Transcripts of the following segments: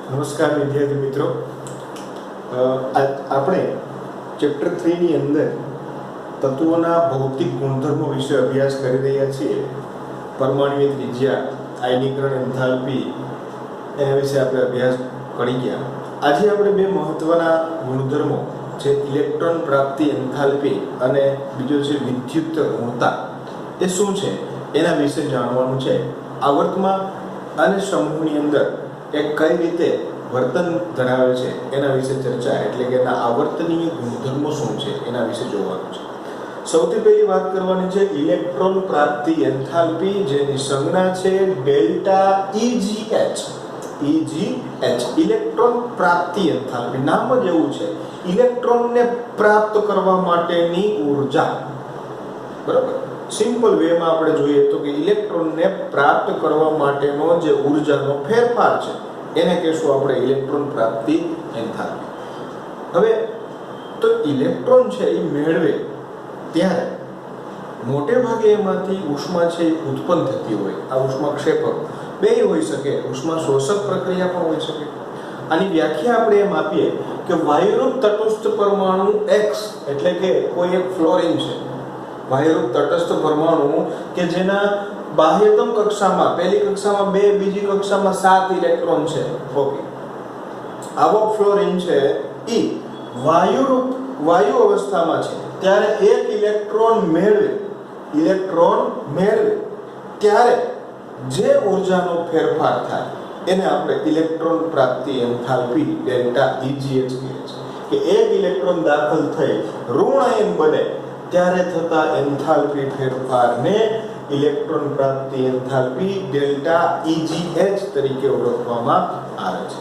નમસ્કાર વિદ્યાર્થી મિત્રો, આપણે ચેપ્ટર 3 ની અંદર તત્વોના ભૌતિક ગુણધર્મો વિશે અભ્યાસ કરી રહ્યા છીએ. પરમાણુની ત્રિજ્યા, આયનીકરણ, એન્થાલ્પી એના વિશે આપણે અભ્યાસ કરી ગયા. આજે આપણે બે મહત્વના ગુણધર્મો છે, ઇલેક્ટ્રોન પ્રાપ્તિ એન્થાલ્પી અને બીજો છે વિદ્યુત ઋણતા. એ શું છે એના વિશે જાણવાનું છે. આવર્તમાં અને સમૂહની અંદર એ કઈ રીતે વર્તન ધરાવે છે એના વિશે ચર્ચા, એટલે કે એના આવર્તનીય ગુણધર્મો શું છે એના વિશે જોવાનું છે. સૌથી પહેલી વાત કરવાની છે ઇલેક્ટ્રોન પ્રાપ્તિ એન્થાલ્પી, જેની સંજ્ઞા છે ડેલ્ટા EGH. ઇલેક્ટ્રોન પ્રાપ્તિ એન્થાલ્પી, નામ જ એવું છે, ઇલેક્ટ્રોનને પ્રાપ્ત કરવા માટેની ઊર્જા. બરાબર, સિમ્પલ વેમાં આપણે જોઈએ તો કે ઇલેક્ટ્રોનને પ્રાપ્ત કરવા માટેનો જે ઊર્જાનો ફેરફાર છે એને કહેશું આપણે ઇલેક્ટ્રોન પ્રાપ્તિ એન્થાલ્પી. હવે તો ઇલેક્ટ્રોન છે એ મેળવે ત્યારે મોટે ભાગે એમાંથી ઉષ્મા છે એ ઉત્પન્ન થતી હોય. આ ઉષ્મા ક્ષેપક બેય હોઈ શકે, ઉષ્મા શોષક પ્રક્રિયા પણ હોઈ શકે. આની વ્યાખ્યા આપણે એમ આપીએ કે વાયુરૂપ તટસ્થ પરમાણુ X, એટલે કે કોઈ એક ફ્લોરિન છે, વાયુરૂપ તટસ્થ પરમાણુ કે જેના બાહ્યતમ કક્ષામાં, પહેલી કક્ષામાં 2, બીજી કક્ષામાં 7 ઇલેક્ટ્રોન છે. ઓકે, આવો ફ્લોરિન છે એ વાયુ અવસ્થામાં છે ત્યારે એક ઇલેક્ટ્રોન મેળવે ત્યારે જે ઊર્જાનો ફેરફાર થાય એને આપણે ઇલેક્ટ્રોન પ્રાપ્તિ એન્થાલ્પી ડેલ્ટા EGH કહે છે. કે એક ઇલેક્ટ્રોન દાખલ થઈ ઋણ આયન બને ત્યારે થતા એન્થાલ્પી ફેરફારને ઇલેક્ટ્રોન પ્રાપ્તિ એન્થાલ્પી ડેલ્ટા EGH તરીકે ઓળખવામાં આવે છે.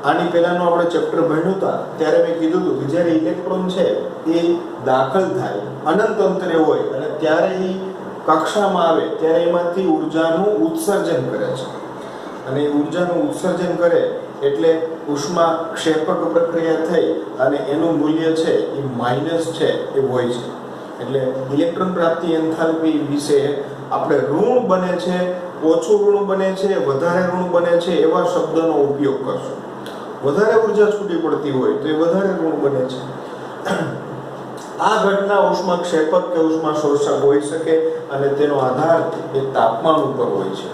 આની પહેલાનો આપણે ચેપ્ટર ભણ્યું હતા ત્યારે મેં કીધું હતું કે જ્યારે ઇલેક્ટ્રોન છે એ દાખલ થાય અનંત અંતરે હોય અને ત્યારે એ કક્ષામાં આવે ત્યારે એમાંથી ઊર્જાનું ઉત્સર્જન કરે છે. અને ઉર્જાનું ઉત્સર્જન કરે એટલે ઉષ્મા ક્ષેપક પ્રક્રિયા થઈ અને એનું મૂલ્ય છે એ માઇનસ છે એ હોય છે. એટલે ઇલેક્ટ્રોન પ્રાપ્તિ એન્થાલ્પી વિશે આપણે ઋણ બને છે, ઓછું ઋણ બને છે, વધારે ઋણ બને છે એવા શબ્દનો ઉપયોગ કરશું. વધારે ઉર્જા છૂટી પડતી હોય તો એ વધારે ઋણ બને છે. આ ઘટના ઉષ્મા ક્ષેપક કે ઉષ્મા શોષક હોઈ શકે અને તેનો આધાર એ તાપમાન ઉપર હોય છે.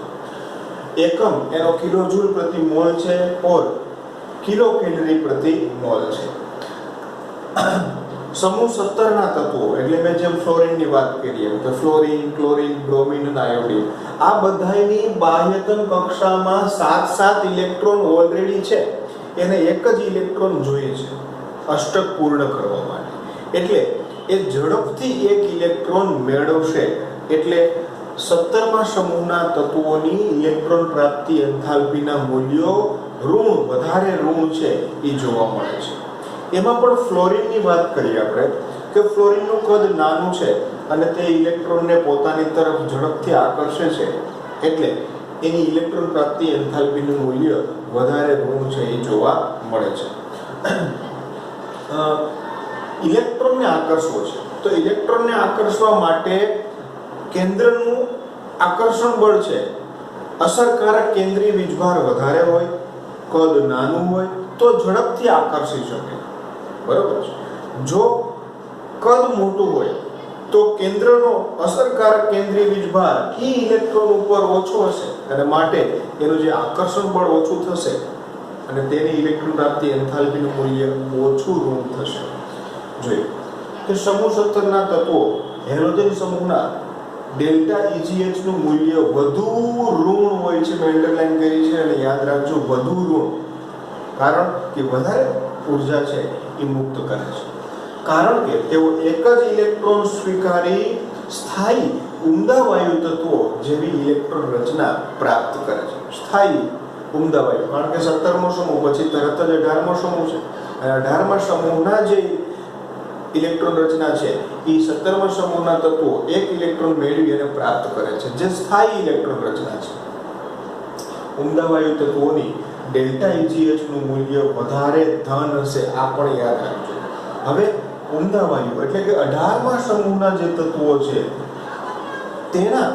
એકમ એનો કિલોજૂલ પ્રતિ મોલ છે ઓર કિલો કેલરી પ્રતિ મોલ છે. સમૂહ 17 ના તત્વો, એટલે મેં જેમ ફ્લોરિનની વાત કરી એમ કે ફ્લોરિન, ક્લોરિન, બ્રોમિન અને આયોડિન, આ બધાની બાહ્યતમ કક્ષામાં 7 ઇલેક્ટ્રોન ઓલરેડી છે. એને એક જ ઇલેક્ટ્રોન જોઈએ છે અષ્ટક પૂર્ણ કરવા માટે. એટલે એ ઝડપથી એક ઇલેક્ટ્રોન મેળવશે. એટલે 17મા સમૂહના તત્વોની ઇલેક્ટ્રોન પ્રાપ્તિ એન્થાલ્પીના મૂલ્યો વધારે ઋણ છે એ જોવા મળે છે. એમાં પણ ફ્લોરિનની વાત કરીએ આપણે કે ફ્લોરિનનું કદ નાનું છે અને તે ઇલેક્ટ્રોનને પોતાની તરફ ઝડપથી આકર્ષે છે. એટલે એની ઇલેક્ટ્રોન પ્રાપ્તિ એન્થાલ્પીનું મૂલ્ય વધારે ઋણ છે એ જોવા મળે છે. ઇલેક્ટ્રોનને આકર્ષવો છે તો ઇલેક્ટ્રોનને આકર્ષવા માટે કેન્દ્રનું આકર્ષણ બળ છે, અસરકારક કેન્દ્રીય વીજભાર વધારે હોય, કદ નાનું હોય તો ઝડપથી આકર્ષી શકે. બરોબર છે. જો કદ મોટું હોય તો કેન્દ્રનો અસરકારક કેન્દ્રીય વીજભાર એ ઇલેક્ટ્રોન ઉપર ઓછો હશે અને માટે એનું જે આકર્ષણ બળ ઓછું થશે અને તેની ઇલેક્ટ્રોન પ્રાપ્તિ એન્થાલ્પીનું મૂલ્ય ઓછું ઋણ થશે. જોઈએ કે સમૂહ 17 ના તત્વો હેલોજન સમૂહના ડેલ્ટા EGH નું મૂલ્ય વધુ ઋણ હોય છે. મેં અંડરલાઈન કરી છે અને યાદ રાખજો, વધુ ઋણ. કારણ કે વધારે ઊર્જા છે એ મુક્ત કરે છે. કારણ કે તેઓ એક જ ઇલેક્ટ્રોન સ્વીકારી સ્થાયી ઉમદા વાયુ તત્વો જેવી ઇલેક્ટ્રોન રચના પ્રાપ્ત કરે છે. સ્થાયી ઉમદા વાયુ, કારણ કે 17મો સમૂહ પછી તરત જ 18મો સમૂહ છે અને 18મા સમૂહના જે ઇલેક્ટ્રોન રચના છે એ 17મા સમૂહના તત્વો એક ઇલેક્ટ્રોન મેળવી અને પ્રાપ્ત કરે છે, જે સ્થાયી ઇલેક્ટ્રોન રચના છે. ઉમદા વાયુ તત્વોની ડેલ્ટા EGH નું મૂલ્ય વધારે ધન હશે, આ પણ યાદ રાખજો. હવે ઉમદા વાયુ એટલે કે 18મા સમૂહના જે તત્વો છે તેના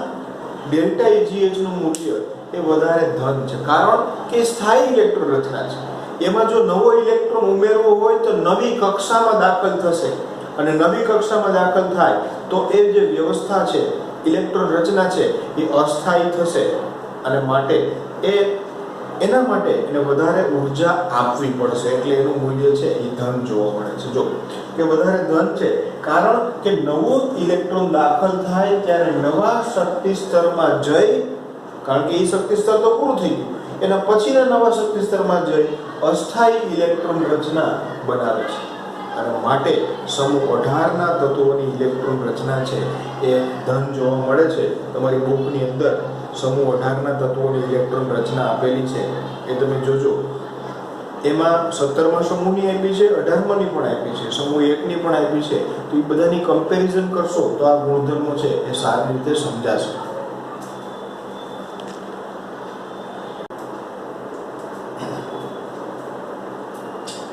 ડેલ્ટા EGH નું મૂલ્ય એ વધારે ધન છે, કારણ કે સ્થાયી ઇલેક્ટ્રોન રચના છે. એમાં જો નવો ઇલેક્ટ્રોન ઉમેરવો હોય તો નવી કક્ષામાં દાખલ થશે, અને નવી કક્ષામાં દાખલ થાય તો એ જે વ્યવસ્થા છે, ઇલેક્ટ્રોન રચના છે, એ અસ્થાયી થશે, અને માટે એના માટે એને વધારે ઉર્જા આપવી પડશે, એટલે એનું મૂલ્ય છે એ ધન જોવા મળે છે. જો કે વધારે ધન છે, કારણ કે નવો ઇલેક્ટ્રોન દાખલ થાય ત્યારે નવા શક્તિ સ્તરમાં જઈ, કારણ કે એ શક્તિ સ્તર તો પૂરું થઈ ગયું, એના પછીના નવા શક્તિ સ્તરમાં જઈ અસ્થાયી ઇલેક્ટ્રોન રચના બનાવે છે, અને માટે સમૂહ 18 ના તત્વોની ઇલેક્ટ્રોન રચના છે એ ધન જોવા મળે છે. તમારી બુકની અંદર સમૂહ 18 ના તત્વોની ઇલેક્ટ્રોન રચના આપેલી છે, એ તમે જોજો. એમાં 17મા સમૂહની આપી છે, 18માની પણ આપી છે, સમૂહ 1 ની પણ આપી છે. તો એ બધાની કમ્પેરિઝન કરશો તો આ ગુણધર્મો છે એ સારી રીતે સમજાશે.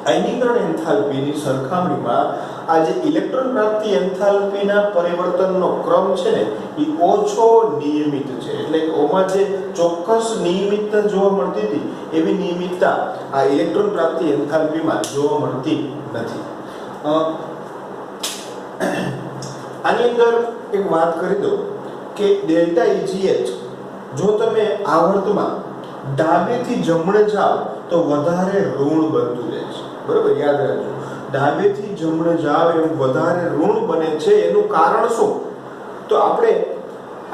આયનીકરણ એન્થાલ્પીની સરખામણીમાં આ જે ઇલેક્ટ્રોન પ્રાપ્તિ એન્થાલ્પીના પરિવર્તનનો ક્રમ છે ને એ ઓછો નિયમિત છે. એટલે કે ઓમાં જે ચોક્કસ નિયમિતતા જોવા મળતી હતી એવી નિયમિતતા આ ઇલેક્ટ્રોન પ્રાપ્તિ એન્થાલ્પીમાં જોવા મળતી નથી. આની અંદર એક વાત કરી દો કે ડેલ્ટા EGH જો તમે આવર્તમાં ડાબેથી જમણે જાઓ તો વધારે ઋણ બનતું રહે છે. બરોબર, યાદ રાખજો, ડાબેથી જમણે જાવ એમ વધારે ઋણ બને છે. એનું કારણ શું? તો આપણે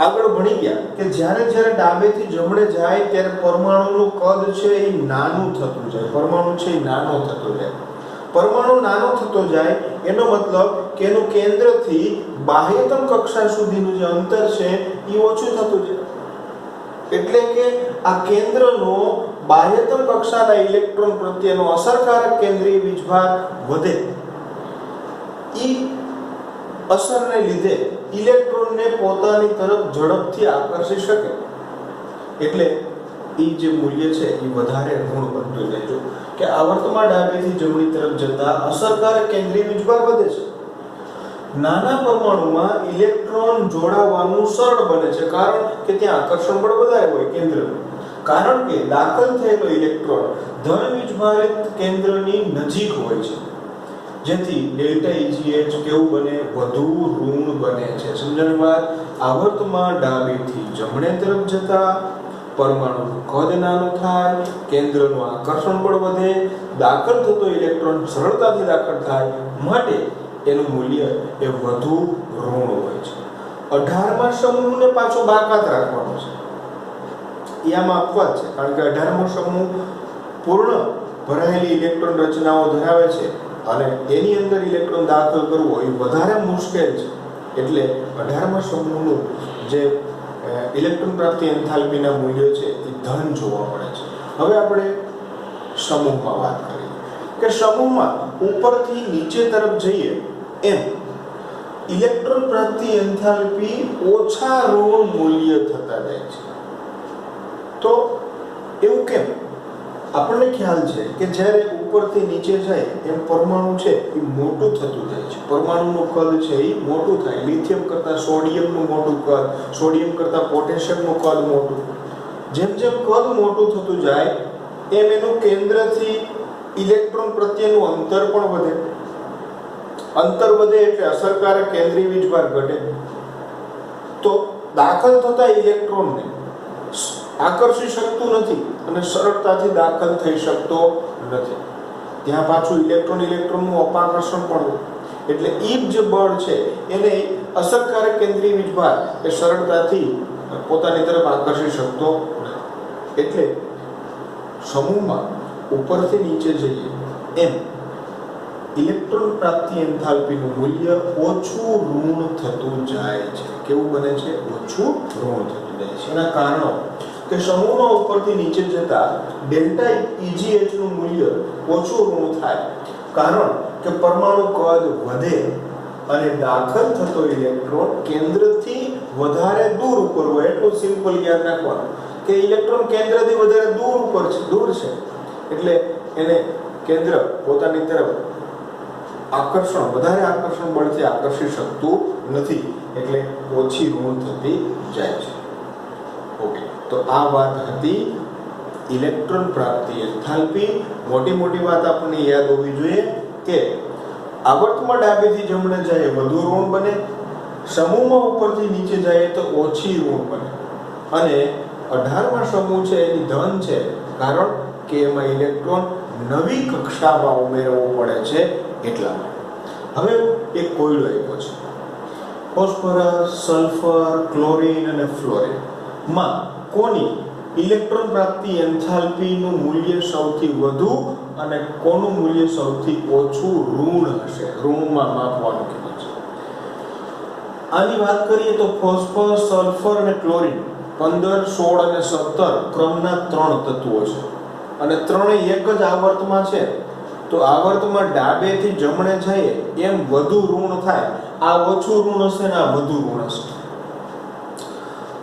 આગળ ભણી ગયા કે જ્યારે જ્યારે ડાબેથી જમણે જાય ત્યારે પરમાણુનું કદ છે એ નાનું થતું જાય, પરમાણુ છે એ નાનો થતો જાય. પરમાણુ નાનો થતો જાય એનો મતલબ કે એનું કેન્દ્રથી બાહ્યતમ કક્ષા સુધીનું જે અંતર છે એ ઓછું થતું જાય. એટલે કે આ કેન્દ્રનો બાહ્યતમ કક્ષાના ઇલેક્ટ્રોન પ્રત્યેનો અસરકારક કેન્દ્રીય વીજભાર વધે. ઈ અસરને લીધે ઇલેક્ટ્રોનને પોતાની તરફ ઝડપથી આકર્ષી શકે, એટલે ઈ જે મૂલ્ય છે એ વધારે ઋણ બનતું જાય. જો કે આવર્તમાં ડાબેથી જમણી તરફ જતા અસરકારક કેન્દ્રીય વીજભાર વધે છે. નાના પરમાણુમાં ઇલેક્ટ્રોન જોડાવાનું સરળ બને છે, કારણ કે ત્યાં આકર્ષણ બળ વધારે હોય કેન્દ્રનું. કારણ કે દાખલ થયેલો ઇલેક્ટ્રોન ધન વીજભારિત કેન્દ્રની નજીક હોય છે, જેથી ડેલ્ટા EGH કેવું બને? વધુ ઋણ બને છે. સમજણની વાત. આવર્તમાં ડાબેથી જમણે તરફ જતા પરમાણુનું કદ નાનું થાય, કેન્દ્રનું આકર્ષણ બળ વધે, દાખલ થતો ઇલેક્ટ્રોન સરળતાથી દાખલ થાય, માટે એનું મૂલ્ય એ વધુ ઋણ હોય છે. 18મા સમૂહને પાછો બાકાત રાખવાનો છે, એ આમાં અપવાદ છે, કારણ કે 18મો સમૂહ પૂર્ણ ભરાયેલી ઇલેક્ટ્રોન રચનાઓ ધરાવે છે, અને એની અંદર ઇલેક્ટ્રોન દાખલ કરવો એ વધારે મુશ્કેલ છે. એટલે 18મા સમૂહનું જે ઇલેક્ટ્રોન પ્રાપ્તિ એન્થાલ્પીના મૂલ્યો છે એ ધન જોવા મળે છે. હવે આપણે સમૂહમાં વાત કરીએ કે સમૂહમાં ઉપરથી નીચે તરફ જઈએ એમ ઇલેક્ટ્રોન પ્રાપ્તિ એન્થાલ્પી ઓછા ઋણ મૂલ્ય થતા જાય છે. તો એવું કેમ? આપણને ખ્યાલ છે કે જ્યારે ઉપરથી નીચે જાય એમ પરમાણુ છે એ મોટું થતું જાય છે. પરમાણુનું કદ છે એ મોટું થાય. લિથિયમ કરતાં સોડિયમનું મોટું કદ, સોડિયમ કરતાં પોટેશિયમનું કદ મોટું. જેમ જેમ કદ મોટું થતું જાય એમ એનું કેન્દ્રથી ઇલેક્ટ્રોન પ્રત્યેનું અંતર પણ વધે. અંતર વધે એટલે અસરકારક કેન્દ્રીય વીજભાર ઘટે. તો દાખલ થતા ઇલેક્ટ્રોનને આકર્ષી શકતું નથી અને સરળતાથી દાખલ થઈ શકતો નથી. ત્યાં પાછું ઇલેક્ટ્રોનનું અપાકર્ષણ પણ હોય. એટલે ઈ જે બળ છે એને અસરકારક કેન્દ્રીય વીજભાર એ સરળતાથી પોતાની તરફ આકર્ષી શકતો નથી. એટલે સમૂહમાં ઉપરથી નીચે જઈએ એમ ઇલેક્ટ્રોન પ્રાપ્તિ એન્થાલ્પીનું મૂલ્ય ઓછું ઋણ થતું જાય છે. કેવું બને છે? ઓછું ઋણ થતું જાય છે. એના કારણો કે સમૂહમાં ઉપરથી નીચે જતા ડેલ્ટા EGH નું મૂલ્ય ઓછું ઋણ થાય, કારણ કે પરમાણુ કદ વધે અને દાખલ થતો ઇલેક્ટ્રોન કેન્દ્રથી વધારે દૂર ઉપર હોય. એટલું સિમ્પલ યાદ રાખવાનું કે ઇલેક્ટ્રોન કેન્દ્રથી વધારે દૂર છે, એટલે એને કેન્દ્ર પોતાની તરફ વધારે આકર્ષણ બળથી આકર્ષી શકતું નથી, એટલે ઓછી ઋણ થતી જાય છે. ઓકે. તો આ વાત હતી ઇલેક્ટ્રોન પ્રાપ્તિ એન્થાલ્પી. મોટી વાત આપણને યાદ હોવી જોઈએ કે આવર્તમાં ડાબેથી જમણે જાય વધુ ઋણ બને, સમૂહમાં ઉપરથી નીચે જાય તો ઓછી ઋણ બને, અને 18માં સમૂહ છે એની ધન છે, કારણ કે એમાં ઇલેક્ટ્રોન નવી કક્ષામાં ઉમેરવો પડે છે એટલા માટે. હવે એક કોયડો આપ્યો છે, ફોસ્ફરસ, સલ્ફર, ક્લોરીન અને ફ્લોરીન માં કોની ઇલેક્ટ્રોન પ્રાપ્તિ એન્થાલ્પીનું મૂલ્ય સૌથી વધુ અને કોનું મૂલ્ય સૌથી ઓછું ઋણ હશે, ઋણમાં માપવાનું કીધું છે. આની વાત કરીએ તો ફોસ્ફર, સલ્ફર અને ક્લોરીન 15, 16 અને 17 ક્રમના 3 તત્વો છે, અને ત્રણેય એક જ આવર્તમાં છે. તો આવર્તમાં ડાબેથી જમણે જાય એમ વધુ ઋણ થાય, આ ઓછું ઋણ હશે ને આ વધુ ઋણ હશે.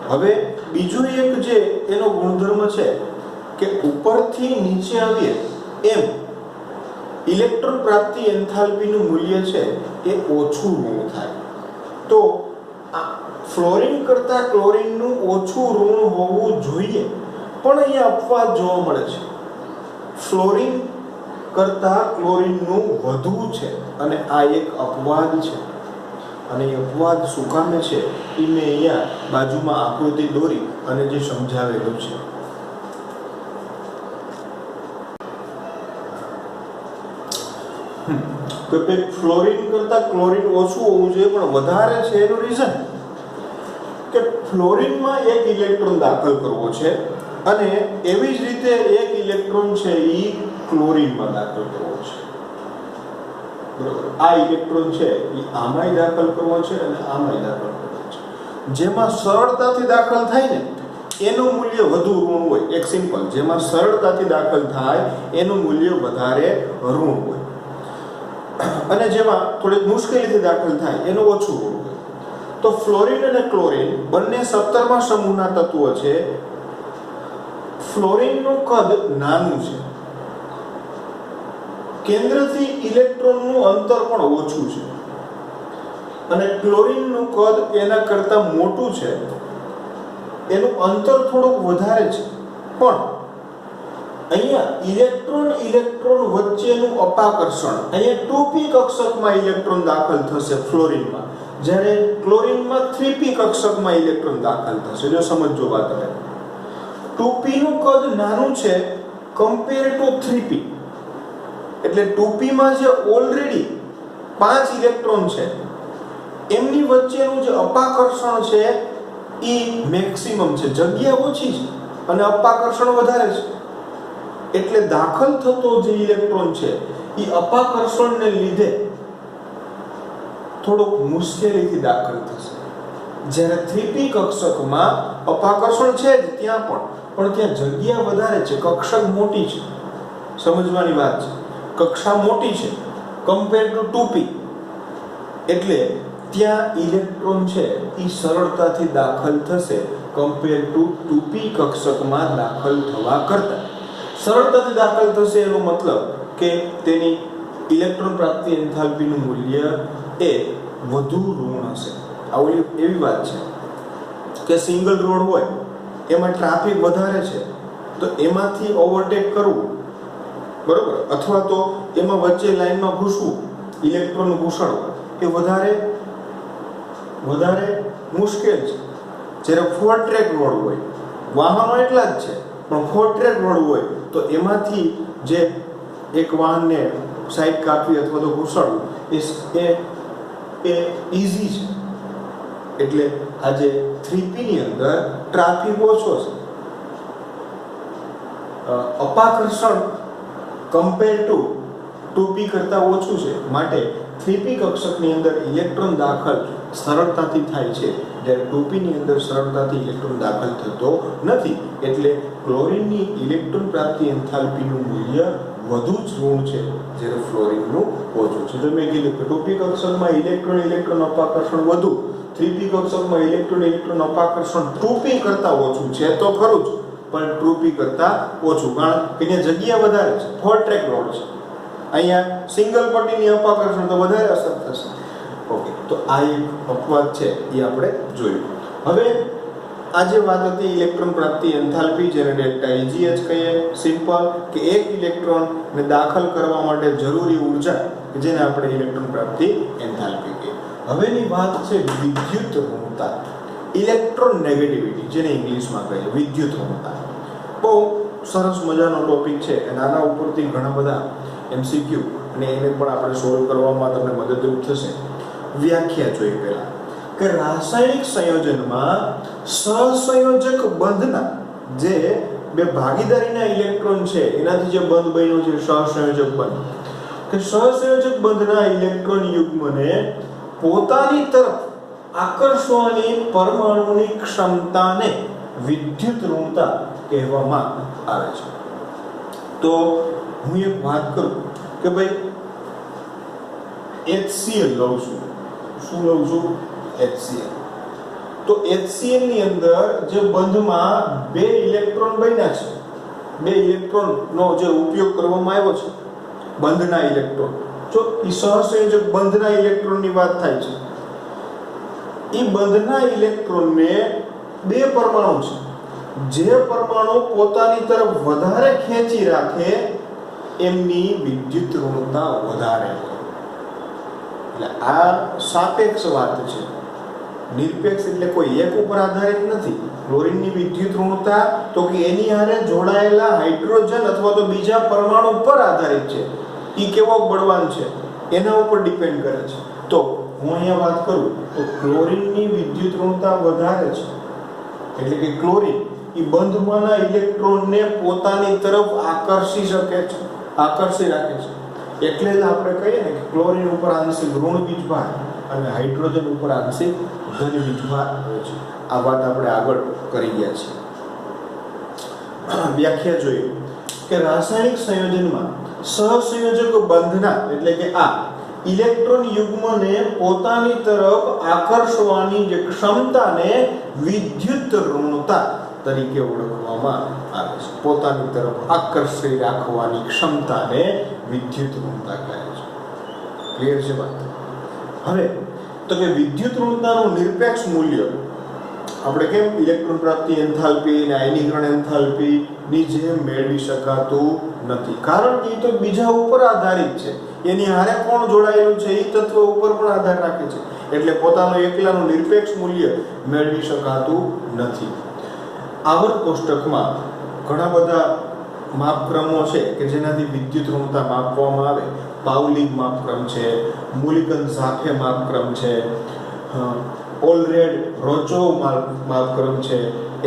હવે બીજું એક જે એનો ગુણધર્મ છે કે ઉપરથી નીચે આવીએ એમ ઇલેક્ટ્રોન પ્રાપ્તિ એન્થાલ્પીનું મૂલ્ય છે એ ઓછું ઋણ થાય. તો ફ્લોરીન કરતા ક્લોરીનનું ઓછું ઋણ હોવું જોઈએ, પણ અહીંયા અપવાદ જોવા મળે છે. ફ્લોરીન કરતા ક્લોરીનનું વધુ છે, અને આ એક અપવાદ છે. અને એ અપવાદ શું કામે છે એ મેં અહીંયા બાજુમાં આકૃતિ દોરી અને જે સમજાવેલું છે. તો કે ફ્લોરીન કરતા ક્લોરીન ઓછું હોવું જોઈએ પણ વધારે છે એનું રીઝન કે ફ્લોરીનમાં એક ઇલેક્ટ્રોન દાખલ કરવો છે, અને એવી જ રીતે એક ઇલેક્ટ્રોન છે એ ક્લોરીનમાં દાખલ કરવો છે. બરોબર, આ ઇલેક્ટ્રોન છે એ આમાંય દાખલ કરવો છે અને આમાંય દાખલ કરવો છે. જેમાં સરળતાથી દાખલ થાય ને એનું મૂલ્ય વધુ ઋણ હોય. એક સિમ્પલ, જેમાં સરળતાથી દાખલ થાય એનું મૂલ્ય વધારે ઋણ હોય, અને જેમાં થોડીક મુશ્કેલીથી દાખલ થાય એનું ઓછું ઋણ હોય. તો ફ્લોરીન અને ક્લોરીન બંને 17મા સમૂહના તત્વો છે. ફ્લોરીનનું કદ નાનું છે, કેન્દ્રથી ઇલેક્ટ્રોનનું અંતર પણ ઓછું છે, અને ક્લોરીનનું કદ એના કરતા મોટું છે, એનું અંતર થોડુંક વધારે છે. પણ અહીંયા ઇલેક્ટ્રોન વચ્ચેનું અપાકર્ષણ, અહીંયા 2p કક્ષકમાં ઇલેક્ટ્રોન દાખલ થશે ફ્લોરીનમાં, જ્યારે ક્લોરીનમાં 3p કક્ષકમાં ઇલેક્ટ્રોન દાખલ થશે. જો સમજો વાત હવે, 2p નું કદ નાનું છે કમ્પેર ટુ 3p, એટલે 2p માં જે ઓલરેડી 5 ઇલેક્ટ્રોન છે એમની વચ્ચેનું જે અપાકર્ષણ છે એ મેક્સિમમ છે, જગ્યા ઓછી છે અને અપાકર્ષણ વધારે છે. એટલે દાખલ થતો જે ઇલેક્ટ્રોન છે એ અપાકર્ષણને લીધે થોડોક મુશ્કેલીથી દાખલ થશે. જ્યારે 3p કક્ષકમાં અપાકર્ષણ છે જ ત્યાં પણ ત્યાં જગ્યા વધારે છે, કક્ષક મોટી છે. સમજવાની વાત છે, કક્ષા મોટી છે કમ્પેર ટુ 2p, એટલે ત્યાં ઇલેક્ટ્રોન છે એ સરળતાથી દાખલ થશે કમ્પેર ટુ 2p કક્ષકમાં દાખલ થવા કરતા. સરળતાથી દાખલ થશે એનો મતલબ કે તેની ઇલેક્ટ્રોન પ્રાપ્તિ એન્થાલ્પીનું મૂલ્ય એ વધુ ઋણ હશે. આવી એવી વાત છે કે સિંગલ રોડ હોય એમાં ટ્રાફિક વધારે છે તો એમાંથી ઓવરટેક કરવું, બરોબર, અથવા તો એમાં વચ્ચે લાઈનમાં ઘૂસવું, ઇલેક્ટ્રોન ઘૂસણવું એ વધારે મુશ્કેલ છે. જ્યારે 4 ટ્રેક રોડ હોય, વાહનો એટલા જ છે પણ 4 ટ્રેક રોડ હોય તો એમાંથી જે એક વાહનને સાઈડ કાપવી અથવા તો ઘૂસણવું એ ઈઝી છે. એટલે આજે 3p ની અંદર ટ્રાફિક ઓછો છે, અપાકર્ષણ કમ્પેર ટુ 2p કરતા ઓછું છે, માટે 3p કક્ષકની અંદર ઇલેક્ટ્રોન દાખલ સરળતાથી થાય છે, જ્યારે 2p ની અંદર સરળતાથી ઇલેક્ટ્રોન દાખલ થતો નથી. એટલે ક્લોરીનની ઇલેક્ટ્રોન પ્રાપ્તિ એન્થાલ્પીનું મૂલ્ય વધુ જ ઋણ છે, જ્યારે ફ્લોરીનનું ઓછું છે. જો મેં કીધું કે 2p કક્ષકમાં ઇલેક્ટ્રોન અપાકર્ષણ વધુ, 3p કક્ષકમાં ઇલેક્ટ્રોન અપાકર્ષણ 2p કરતા ઓછું છે તો ખરું જ, પણ 2p કરતા ઓછું, કારણ કે ત્યાં જગ્યા વધારે છે, 4 ટ્રેક રોડ છે. અહીંયા સિંગલ પટ્ટીની અપાકર્ષણ તો વધારે અસર થશે. ઓકે, તો આ એક અપવાદ છે એ આપણે જોયું. હવે આ જે વાત હતી ઇલેક્ટ્રોન પ્રાપ્તિ એન્થાલ્પી, જેને ડેલ્ટા EGH કહીએ, સિમ્પલ કે એક ઇલેક્ટ્રોન ને દાખલ કરવા માટે જરૂરી ઊર્જા કે જેને આપણે ઇલેક્ટ્રોન પ્રાપ્તિ એન્થાલ્પી કહીએ. હવેની વાત છે વિદ્યુત ઋણતા, ઇલેક્ટ્રોન નેગેટિવિટી, જેને ઇંગ્લિશમાં કહીએ વિદ્યુત ઋણતા. બહુ સરસ મજાનો ટોપિક છે અને આના ઉપરથી ઘણા બધા MCQ અને એને પણ આપણે સોલ્વ કરવામાં તમને મદદરૂપ થશે. વ્યાખ્યા જોઈએ પહેલા કે રાસાયણિક સંયોજનમાં સહસંયોજક બંધના જે બે ભાગીદારીના ઇલેક્ટ્રોન છે એનાથી જે બંધ બન્યો છે સહસંયોજક બંધ, કે સહસંયોજક બંધના ઇલેક્ટ્રોન યુગ્મને પોતાની તરફ આકર્ષવાની પરમાણુની ક્ષમતાને વિદ્યુત ઋણતા કહેવામાં આવે છે. તો હું એક વાત કરું કે ભાઈ HCl લઉં છું. શું લઉં છું? HCl. તો HCl ની અંદર જે બંધમાં બે ઇલેક્ટ્રોન બન્યા છે, બે ઇલેક્ટ્રોન નો જે ઉપયોગ કરવામાં આવ્યો છે, બંધના ઇલેક્ટ્રોન, જો એ સહસંયોજક બંધના ઇલેક્ટ્રોન ની વાત થાય છે. એ બંધના ઇલેક્ટ્રોનને બે પરમાણુ છે, જે પરમાણુ પોતાની તરફ વધારે ખેંચી રાખે એમની વિદ્યુત ઋણતા વધારે હોય. એટલે આ સાપેક્ષ વાત છે, નિરપેક્ષ એટલે કોઈ એક ઉપર આધારિત નથી. ક્લોરીનની વિદ્યુત ઋણતા તો કે એની હારે જોડાયેલા હાઇડ્રોજન અથવા તો બીજા પરમાણુ પર આધારિત છે. ઈ કેવો બળવાન છે એના ઉપર ડિપેન્ડ કરે છે. તો હું અહીંયા વાત કરું તો ક્લોરીનની વિદ્યુત ઋણતા વધારે છે, એટલે કે ક્લોરીન ઈ બંધમાંના ઇલેક્ટ્રોનને પોતાની તરફ આકર્ષી શકે છે, આકર્ષી રાખે છે. એટલે જ આપણે કહીએ ને કે ક્લોરીન ઉપર આંશિક ઋણ વીજભાર અને હાઇડ્રોજન ઉપર આંશિક ધન વીજભાર હોય છે. આ વાત આપણે આગળ કરી ગયા છીએ. વ્યાખ્યા જોઈએ કે રાસાયણિક સંયોજનમાં સહસંયોજક બંધના એટલે કે આ ઇલેક્ટ્રોન યુગ્મને પોતાની તરફ આકર્ષવાની જે ક્ષમતાને વિદ્યુત ઋણતા તરીકે ઓળખવામાં આવે છે. પોતાની તરફ આકર્ષી રાખવાની ક્ષમતાને વિદ્યુત ઋણતા કહે છે. ક્લિયર છે વાત? હવે તો કે વિદ્યુત ઋણતાનું નિરપેક્ષ મૂલ્ય આપણે કેમ ઇલેક્ટ્રોન પ્રાપ્તિ એન્થાલ્પી અને આયનીકરણ એન્થાલ્પી ની જેમ મેળવી શકાતું નથી, કારણ કે એ તો બીજા ઉપર આધારિત છે. એની હારે કોણ જોડાયેલું છે એ તત્વ ઉપર પણ આધાર રાખે છે. એટલે પોતાનું એકલાનું નિરપેક્ષ મૂલ્ય મેળવી શકાતું નથી. આવર્ત કોષ્ટકમાં ઘણા બધા માપક્રમો છે કે જેનાથી વિદ્યુત ઋણતા માપવામાં આવે. પાઉલિંગ માપક્રમ છે, મુલિકન-ઝાફે માપક્રમ છે, ઓલરેડ રોચોવ માપક્રમ છે.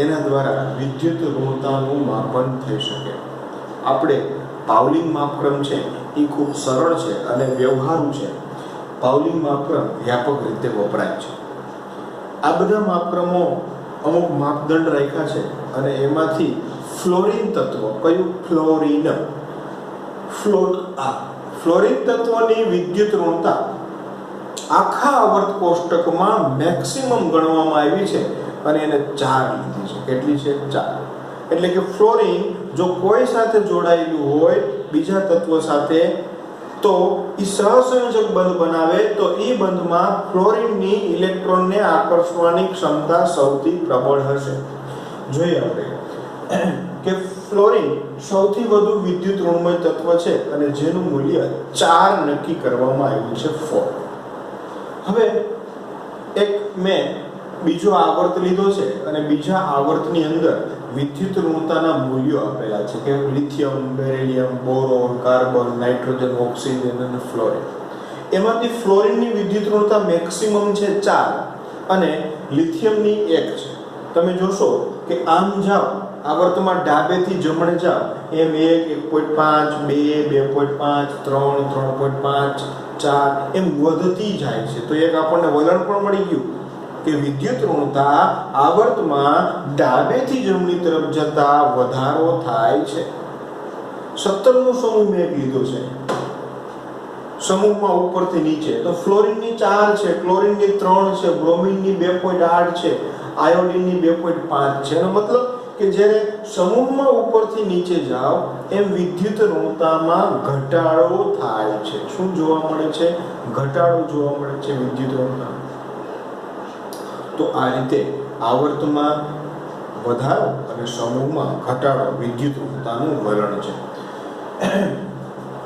એના દ્વારા વિદ્યુત ઋણતાનું માપન થઈ શકે. આપણે પાઉલિંગ માપક્રમ છે એ ખૂબ સરળ છે અને વ્યવહારુ છે. પાઉલિંગ માપક્રમ વ્યાપક રીતે વપરાય છે. આ બધા માપક્રમો અમુક માપદંડ રાખ્યા છે અને એમાંથી ફ્લોરિન તત્વ, કયું? ફ્લોરિન, ફ્લોરિન તત્વની વિદ્યુત ઋણતા આખા આવર્ત કોષ્ટકમાં મેક્સિમમ ગણવામાં આવી છે અને એને 4 લીધી છે. કેટલી છે? 4. એટલે કે ફ્લોરિન જો કોઈ સાથે જોડાયેલું હોય બીજા તત્વ સાથે તો એ સહસંયોજક બંધ બનાવે તો એ બંધમાં ફ્લોરિનની ઇલેક્ટ્રોનને આકર્ષવાની ક્ષમતા સૌથી પ્રબળ હશે. જોઈએ આપણે કે ફ્લોરિન સૌથી વધુ વિદ્યુત ઋણમય તત્વ છે અને જેનું મૂલ્ય 4 નક્કી કરવામાં આવ્યું છે, 4. હવે એક મેં બીજો આવર્ત લીધો છે અને બીજા આવર્તની અંદર વિદ્યુત ઋણતાના મૂલ્યો આપેલા છે કે lithium, beryllium, boron, carbon, nitrogen, oxygen અને ફ્લોરિન. એમાંથી ફ્લોરિનની વિદ્યુત ઋણતા મેક્સિમમ છે 4 અને લિથિયમની 1 છે. તમે જોશો કે આમ જાઓ આવર્તમાં ડાબેથી જમણે જાઓ એમ 1, 1.5, 2, 2.5, 3, 3.5, 4 એમ વધતી જાય છે. તો એક આપણને વલણ પણ મળી ગયું કે વિદ્યુત ઋણતા આવર્તમાં ડાબેથી જમણી તરફ જતા વધારો થાય છે. 17નો સમૂહ મેં લીધો છે, સમૂહમાં ઉપરથી નીચે તો ફ્લોરિનની 4 છે, ક્લોરીનની 3 છે, બ્રોમિનની 2.8 છે, આયોડિનની 2.5 છે. એનો મતલબ કે જ્યારે સમૂહમાં ઉપરથી નીચે જાઓ એમ વિદ્યુત ઋણતામાં ઘટાડો થાય છે. શું જોવા મળે છે? ઘટાડો જોવા મળે છે વિદ્યુત ઋણતા. તો આ રીતે આવર્તમાં વધારો અને સમૂહમાં ઘટાડો વિદ્યુત ઋણતાનું વલણ છે.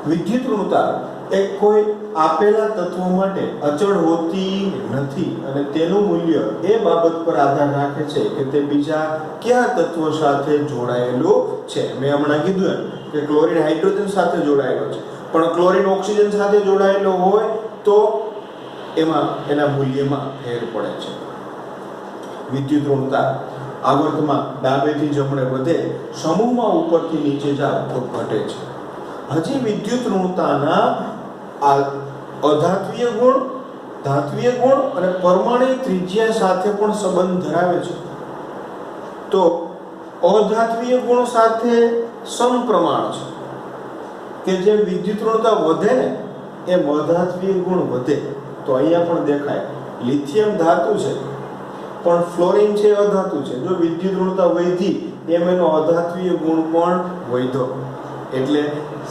વિદ્યુત ઋણતા એ કોઈ આપેલા તત્વ માટે અચળ હોતી નથી અને તેનું મૂલ્ય એ બાબત પર આધાર રાખે છે કે તે બીજા કયા તત્વો સાથે જોડાયેલો છે. મેં હમણાં કીધું એમ કે ક્લોરીન હાઇડ્રોજન સાથે જોડાયેલો છે, પણ ક્લોરીન ઓક્સિજન સાથે જોડાયેલો હોય તો એમાં એના મૂલ્યમાં ફેર પડે છે. વિદ્યુત ઋણતા આવર્તમાં ડાબેથી જમણે વધે, સમૂહમાં ઉપરથી નીચે જાવ તો ઘટે છે. હજી વિદ્યુત ઋણતાના અધાત્વીય ગુણ, ધાત્વીય ગુણ અને પરમાણુ ત્રિજ્યા સાથે પણ સંબંધ ધરાવે છે. તો અધાત્વીય ગુણ સાથે સમપ્રમાણ છે કે જેમ વિદ્યુત ઋણતા વધે ને એમ અધાત્વીય ગુણ વધે. તો અહીંયા પણ દેખાય લિથિયમ ધાતુ છે પણ ફ્લોરિન છે અધાતુ છે. જો વિદ્યુત ઋણતા વધી એમ એનો અધાત્વીય ગુણ પણ વધ્યો, એટલે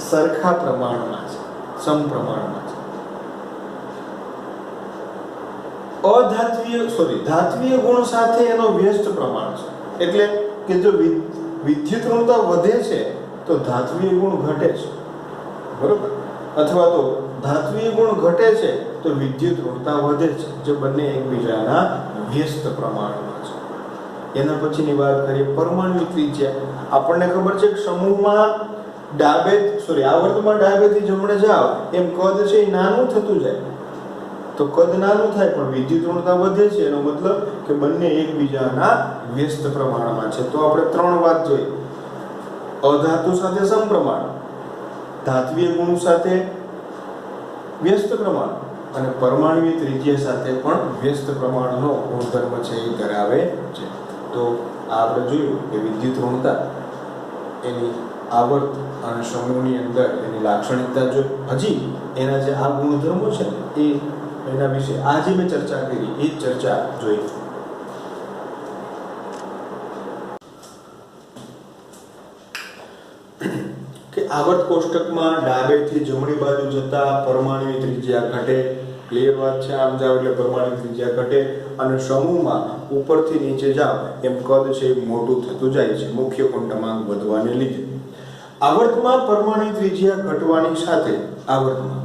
સરખા પ્રમાણમાં છે, સમપ્રમાણમાં છે. ધાત્વીય ગુણ સાથે એનો વ્યસ્ત પ્રમાણ છે, એટલે કે જો વિદ્યુત ઋણતા વધે છે તો ધાત્વીય ગુણ ઘટે છે, બરોબર, અથવા તો ધાત્વીય ગુણ ઘટે છે તો વિદ્યુત ઋણતા વધે છે, જે બંને એકબીજાના વ્યસ્ત પ્રમાણમાં છે. એના પછીની વાત કરીએ પરમાણુ ત્રિજ્યા. આપણને ખબર છે કે સમૂહમાં આવર્તમાં ડાબેથી જમણે જાવ એમ કદ છે એ નાનું થતું જાય. તો કદ નાનું થાય પણ વિદ્યુત ઋણતા વધે છે, એનો મતલબ કે બંને એકબીજાના વ્યસ્ત પ્રમાણમાં છે. તો આપણે ત્રણ વાત જોઈ: અધાતુ સાથે સમપ્રમાણ, ધાત્વીય ગુણ સાથે વ્યસ્ત પ્રમાણ અને પરમાણુય ત્રિજ્યા સાથે પણ વ્યસ્ત પ્રમાણનો ગુણધર્મ છે એ ધરાવે છે. તો આપણે જોયું કે વિદ્યુત ઋણતા એની આવર્ત અને સમૂહની અંદર એની લાક્ષણિકતા જોઈ. હજી એના જે આ ગુણધર્મો છે એ એના વિશે આજે મેં ચર્ચા કરી એ જ ચર્ચા જોઈ. કે આવર્ત કોષ્ટકમાં ડાબેથી જમણી બાજુ જતા પરમાણુની ત્રિજ્યા ઘટે. ક્લિયર વાત છે? આમ જાવ એટલે પરમાણુ ત્રિજ્યા ઘટે અને સમૂહમાં ઉપરથી નીચે જાવ એમ કદ છે મોટું થતું જાય છે મુખ્ય ક્વોન્ટમાંક વધવાને લીધે. આવર્તમાં પરમાણુ ત્રિજ્યા ઘટવાની સાથે આવર્તમાં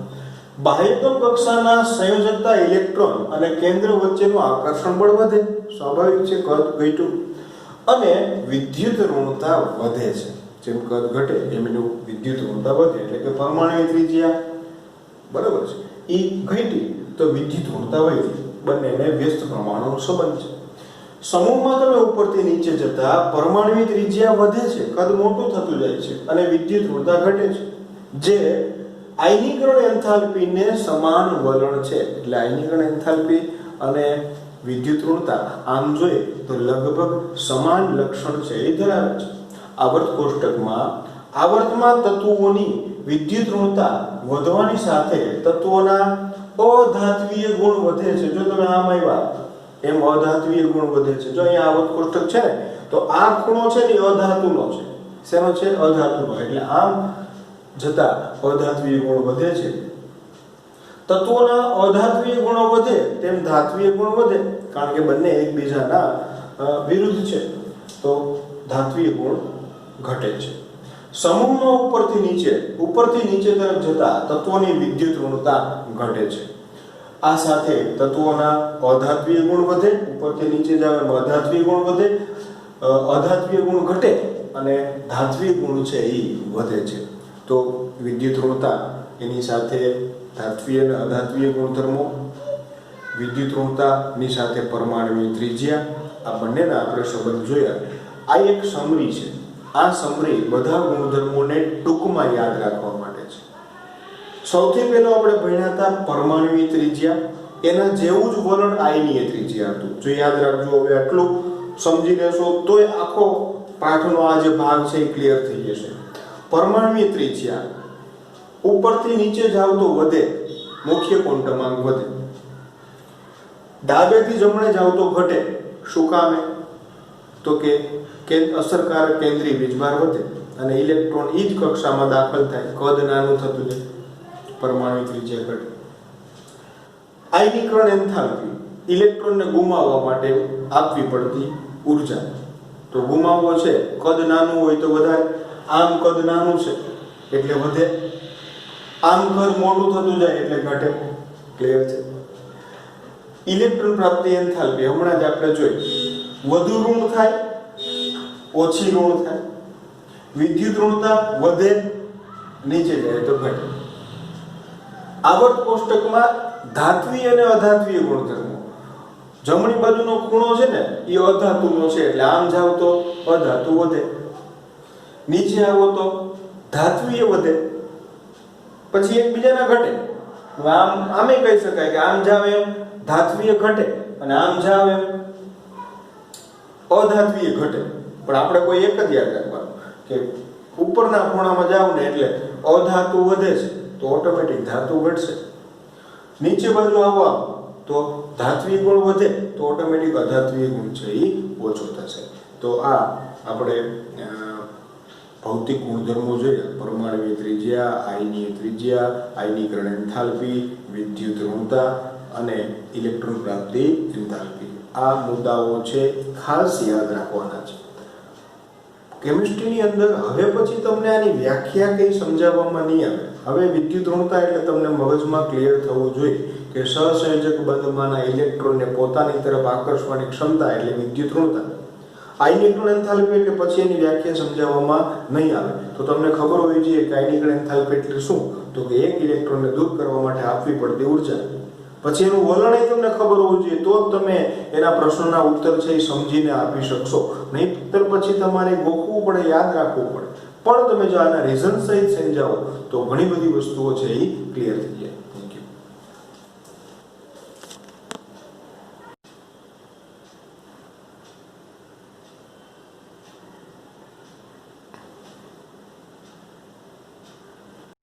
બાહ્યતમ કક્ષાના સંયોજકતા ઇલેક્ટ્રોન અને કેન્દ્ર વચ્ચેનું આકર્ષણ બળ વધે. સ્વાભાવિક છે, કદ ઘટ્યું અને વિદ્યુત ઋણતા વધે છે. જેમ કદ ઘટે એમ એનું વિદ્યુત ઋણતા વધે, એટલે કે પરમાણુ ત્રિજ્યા બરાબર છે એ ઘટી તો વિદ્યુત ઋણતા વધી. બંનેને વ્યસ્ત પ્રમાણનો સંબંધ છે. સમૂહમાં તમે ઉપરથી નીચે જતા પરમાણુ ત્રિજ્યા વધે છે, કદ મોટું થતું જાય છે અને વિદ્યુત ઋણતા ઘટે છે, જે આયનીકરણ એન્થાલ્પીને સમાન વલણ છે. એટલે આયનીકરણ એન્થાલ્પી અને વિદ્યુત ઋણતા આમ જોઈએ તો લગભગ સમાન લક્ષણ છે એ ધરાવે છે. આવર્ત કોષ્ટકમાં આવર્તમાં તત્વોની વિદ્યુત ઋણતા વધવાની સાથે તત્વોના અધાત્વીય ગુણ વધે છે. જો તમે આમ આવ્યા એમ અધાત્વીય ગુણ વધે છે. જો અહીંયા આવર્ત કોષ્ટક છે ને તો આ ખૂણો છે ને અધાતુનો છે. શેનો છે? અધાતુનો. એટલે આમ જતા અધાત્વીય ગુણ વધે છે. તત્વોના અધાત્વીય ગુણો વધે તેમ ધાત્વીય ગુણ વધે, કારણ કે બંને એકબીજાના વિરુદ્ધ છે. તો ધાત્વીય ગુણ ઘટે છે. સમૂહમાં ઉપરથી નીચે તરફ જતા તત્વોની વિદ્યુત ઋણતા ઘટે છે. આ સાથે તત્વોના અધાત્વીય ગુણ વધે, ઉપરથી નીચે જાવ એમ અધાત્વીય ગુણ વધે, અધાત્વીય ગુણ ઘટે અને ધાત્વીય ગુણ છે એ વધે છે. તો વિદ્યુત ઋણતા એની સાથે ધાત્વીય અને અધાત્વીય ગુણધર્મો, વિદ્યુત ઋણતાની સાથે પરમાણુની ત્રિજ્યા, આ બંનેના આપણે સંબંધ જોયા. આ એક સમરી છે. આ સમરી બધા ગુણધર્મોને ટૂંકમાં યાદ રાખવા માટે છે. સૌથી પહેલો આપણે ભણ્યા હતા પરમાણુની ત્રિજ્યા. એના જેવું જ વલણ આયનીય ત્રિજ્યા હતું. જો યાદ રાખજો, હવે આટલું સમજી લેશો તોય આખો પાઠનો આ જે ભાગ છે એ ક્લિયર થઈ જશે. પરમાણુની ત્રિજ્યા ઉપરથી નીચે જાવ તો વધે, મુખ્ય ક્વોન્ટમાંક વધે. ડાબેથી જમણે જાવ તો ઘટે. શું કામે? તો કે અસરકારક કેન્દ્રીય વીજભાર વધે અને ઇલેક્ટ્રોન એ જ કક્ષામાં દાખલ થાય, કદ નાનું થતું જાય, પરમાણુ ત્રિજ્યા ઘટે. આયનીકરણ એન્થાલ્પી, ઇલેક્ટ્રોનને ગુમાવવા માટે આપવી પડતી ઉર્જા. તો ગુમાવવો છે, કદ નાનું હોય તો વધારે, આમ કદ નાનું છે એટલે વધે, આમ કદ મોટું થતું જાય એટલે ઘટે. ક્લિયર છે? ઇલેક્ટ્રોન પ્રાપ્તિ એન્થાલ્પી હમણાં જ આપણે જોઈ, વધુ ઋણ થાય ઓછી ઋણ થાય, વિદ્યુત ઋણતા વધે નીચે જાય તો ઘટે. આવર્ત કોષ્ટકમાં ધાત્વીય અને અધાત્વીય ગુણધર્મો, જમણી બાજુનો ખૂણો છે ને એ અધાતુનો છે એટલે આમ જાવ તો અધાતુ વધે, નીચે આવો તો ધાત્વીય વધે, પછી એકબીજાના ઘટે. આમે કહી શકાય કે આમ જાવ એમ ધાત્વીય ઘટે અને આમ જાવ એમ અધાત્વીય ઘટે. પણ આપણે કોઈ એક જ યાદ રાખવાનું કે ઉપરના ખૂણામાં જાવ ને એટલે અધાતુ વધે છે તો ઓટોમેટિક ધાતુ ઘટશે, નીચે બાજુ આવવા તો ધાત્વીય ગુણ વધે તો ઓટોમેટિક અધાત્વીય ગુણ છે એ ઓછો થશે. તો આ આપણે ભૌતિક ગુણધર્મો જોયા, પરમાણુય ત્રિજ્યા, આયનીય ત્રિજ્યા, આયનીકરણ એન્થાલ્પી, વિદ્યુત ઋણતા અને ઇલેક્ટ્રોન પ્રાપ્તિ એન્થાલ્પી. આ મુદ્દાઓ છે ખાસ યાદ રાખવાના છે. કેમિસ્ટ્રીની અંદર હવે પછી તમને આની વ્યાખ્યા કઈ સમજાવવામાં નહીં આવે. હવે વિદ્યુત ઋણતા એટલે તમને મગજમાં ક્લિયર થવું જોઈએ કે સહસંયોજક બંધમાંના ઇલેક્ટ્રોનને પોતાની તરફ આકર્ષવાની ક્ષમતા એટલે વિદ્યુત ઋણતા. આયનીકરણ એન્થાલ્પી એટલે પછી એની વ્યાખ્યા સમજાવવામાં નહીં આવે. તો તમને ખબર હોવી જોઈએ કે આયનીકરણ એન્થાલ્પી એટલે શું, તો કે એક ઇલેક્ટ્રોનને દૂર કરવા માટે આપવી પડતી ઉર્જા, પછી એનું વલણ તમને ખબર હોવું જોઈએ તો જ તમે એના પ્રશ્નોના ઉત્તર છે એ સમજીને આપી શકશો. નહીંતર પછી તમારે ગોખવું પડે, યાદ રાખવું પડે. પણ તમે જો આના રીઝન સહિત સમજાવો તો ઘણી બધી વસ્તુઓ છે એ ક્લિયર થઈ જાય.